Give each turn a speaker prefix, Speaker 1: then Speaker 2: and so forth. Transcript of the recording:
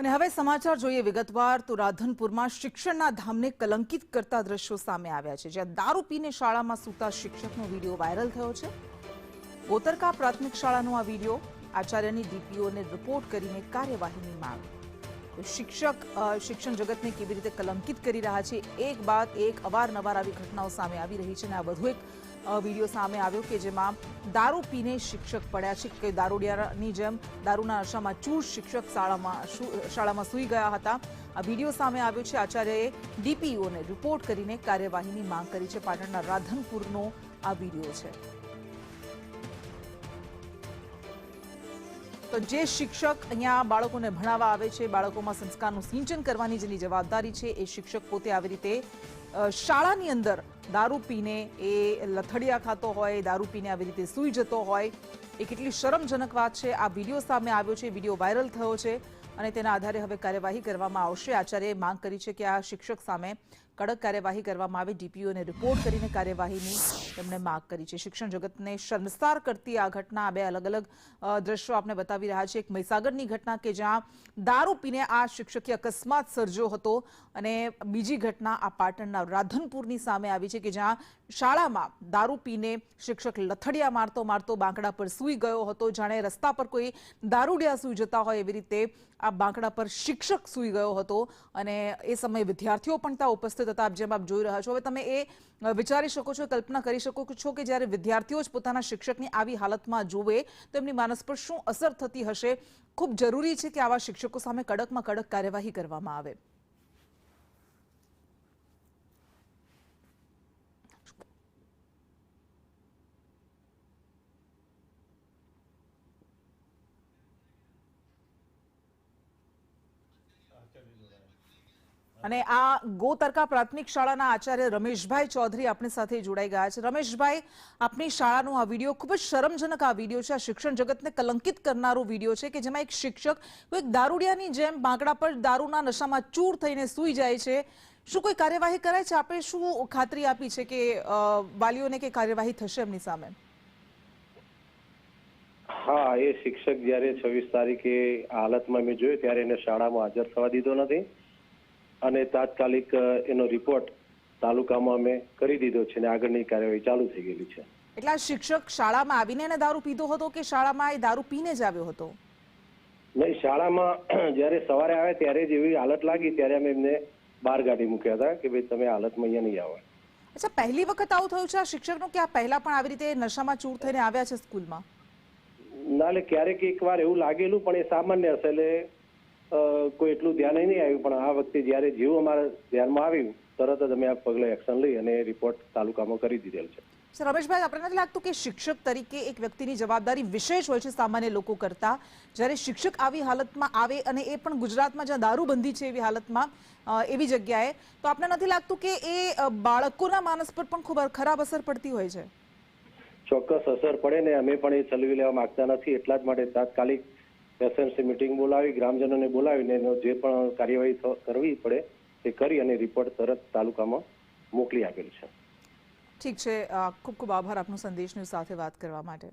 Speaker 1: અને હવે સમાચાર જોઈએ વિગતવાર તો રાધનપુરમાં શિક્ષણના ધામને કલંકિત કરતા દ્રશ્યો સામે આવ્યા છે, જ્યાં દારૂ પીને શાળામાં સૂતા શિક્ષકનો વિડીયો વાયરલ થયો છે। બોતરકા પ્રાથમિક શાળાનો આ વિડીયો આચાર્યની ડીપીઓને રિપોર્ટ કરીને કાર્યવાહીની માંગ। શિક્ષણ જગતને કેવી રીતે કલંકિત કરી રહ્યા છે, એક બાદ એક અવારનવાર આવી ઘટનાઓ સામે આવી રહી છે અને આ વધુ એક વિડીયો સામે આવ્યો કે જેમાં દારૂ પીને શિક્ષક પડ્યા છે કે દારૂડિયાની જેમ દારૂના નશામાં ચૂર શિક્ષક શાળામાં સૂઈ ગયા હતા। આ વિડીયો સામે આવ્યો છે। આચાર્યએ ડીપીઓને રિપોર્ટ કરીને કાર્યવાહીની માંગ કરી છે। પાટણના રાધનપુરનો આ વિડીયો છે। તો જે શિક્ષક અહીંયા બાળકોને ભણાવવા આવે છે, બાળકોમાં સંસ્કારનું સિંચન કરવાની જેની જવાબદારી છે, એ શિક્ષક પોતે આવી રીતે શાળાની અંદર દારૂ પીને એ લથડિયા ખાતો હોય, દારૂ પીને આવી રીતે સૂઈ જતો હોય, એ કેટલી શરમજનક વાત છે। આ વિડીયો સામે આવ્યો છે, વિડીયો વાયરલ થયો છે અને તેના આધારે હવે કાર્યવાહી કરવામાં આવશે। આચાર્યએ માંગ કરી છે કે આ શિક્ષક સામે કડક કાર્યવાહી કરવામાં આવે। ડીપીઓને રિપોર્ટ કરીને કાર્યવાહીની તેમણે માંગ કરી છે। શિક્ષણ જગતને શર્મસાર કરતી આ ઘટના, બે અલગ અલગ દ્રશ્યો આપણે બતાવી રહ્યા છે। એક મહીસાગરની ઘટના કે જ્યાં દારૂ પીને આ શિક્ષકે અકસ્માત સર્જ્યો હતો અને બીજી ઘટના આ પાટણના રાધનપુરની સામે આવી છે કે જ્યાં શાળામાં દારૂ પીને શિક્ષક લથડિયા મારતો મારતો બાંકડા પર સૂઈ ગયો હતો। જાણે રસ્તા પર કોઈ દારૂડિયા સૂઈ જતા હોય એવી રીતે આ બાંકડા પર શિક્ષક સૂઈ ગયો હતો અને એ સમયે વિદ્યાર્થીઓ પણ ત્યાં ઉપસ્થિત હતા। જેમ આપ જોઈ રહ્યા છો, હવે તમે એ વિચારી શકો છો, કલ્પના કરી શકો છો કે જ્યારે વિદ્યાર્થીઓ જ પોતાના શિક્ષકની આવી હાલતમાં જોવે તો એમની માનસ પર શું અસર થતી હશે। ખૂબ જરૂરી છે કે આવા શિક્ષકો સામે કડકમાં કડક કાર્યવાહી કરવામાં આવે। અને આ ગોતરકા પ્રાથમિક શાળાના આચાર્ય રમેશભાઈ ચૌધરી આપણી સાથે જોડાઈ ગયા છે। રમેશભાઈ, આપની શાળાનો આ વિડીયો ખૂબ જ શરમજનક આ વિડીયો છે। આ શિક્ષણ જગતને કલંકિત કરનારો વિડીયો છે કે જેમાં એક શિક્ષક એક દારૂડિયાની જેમ બાંકડા પર દારૂના નશામાં ચૂર થઈને સૂઈ જાય છે। શું કોઈ કાર્યવાહી કરાય છે? આપણે શું ખાતરી આપી છે કે વાલીઓને કે કાર્યવાહી થશે એમની સામે?
Speaker 2: હા, એ શિક્ષક જ્યારે 26 તારીખે આ હાલતમાં મેં જોયો ત્યારે એને શાળામાં હાજર થવા દીધો નથી અને તાત્કાલિક એનો રિપોર્ટ તાલુકામાં અમે કરી દીધો છે અને આગળની કાર્યવાહી ચાલુ થઈ ગયેલી છે।
Speaker 1: એટલે શિક્ષક શાળામાં આવીને એને દારૂ પીધો હતો કે શાળામાં એ દારૂ પીને જ આવ્યો હતો?
Speaker 2: નહીં, શાળામાં જ્યારે સવારે આવે ત્યારે જ એવી હાલત લાગી ત્યારે અમે એમને બહાર કાઢી મૂક્યા હતા કે ભાઈ તમે હાલતમાં અહીંયા નહીં આવો।
Speaker 1: અચ્છા, પહેલી વખત આવું થયું છે આ શિક્ષકનું કે આ પહેલા પણ આવી રીતે નશામાં ચૂર થઈને આવ્યા છે સ્કૂલમાં?
Speaker 2: ના, એટલે ક્યારેક એકવાર એવું લાગેલું પણ એ સામાન્ય હશે, એટલે કોઈ એટલું ધ્યાન નહીં આવ્યું। પણ આ વખતે જ્યારે જેવું અમારા ધ્યાનમાં આવ્યું તરત જ અમે આ પગલે એક્શન લઈ અને રિપોર્ટ તાલુકામાં કરી દીધેલ છે।
Speaker 1: સર, રમેશભાઈ, આપણે નથી લાગતું કે શિક્ષક તરીકે એક વ્યક્તિની જવાબદારી વિશેષ હોય છે સામાન્ય લોકો કરતા? જ્યારે શિક્ષક આવી હાલતમાં આવે અને એ પણ ગુજરાતમાં જ્યાં દારૂબંધી છે એવી હાલતમાં, એવી જગ્યાએ, તો આપણે નથી લાગતું કે એ બાળકોના માનસ પર પણ ખૂબ ખરાબ અસર પડતી હોય છે?
Speaker 2: ચોક્કસ અસર પડે ને અમે પણ એ ચલવી લેવા માંગતા નથી। એટલા જ માટે તાત્કાલિક એસએમસી મિટિંગ બોલાવી ગ્રામજનોને બોલાવીને એનો જે પણ કાર્યવાહી કરવી પડે એ કરી અને રિપોર્ટ તરત તાલુકામાં મોકલી આપેલ છે।
Speaker 1: ઠીક છે, ખૂબ ખૂબ આભાર આપનો સંદેશની સાથે વાત કરવા માટે।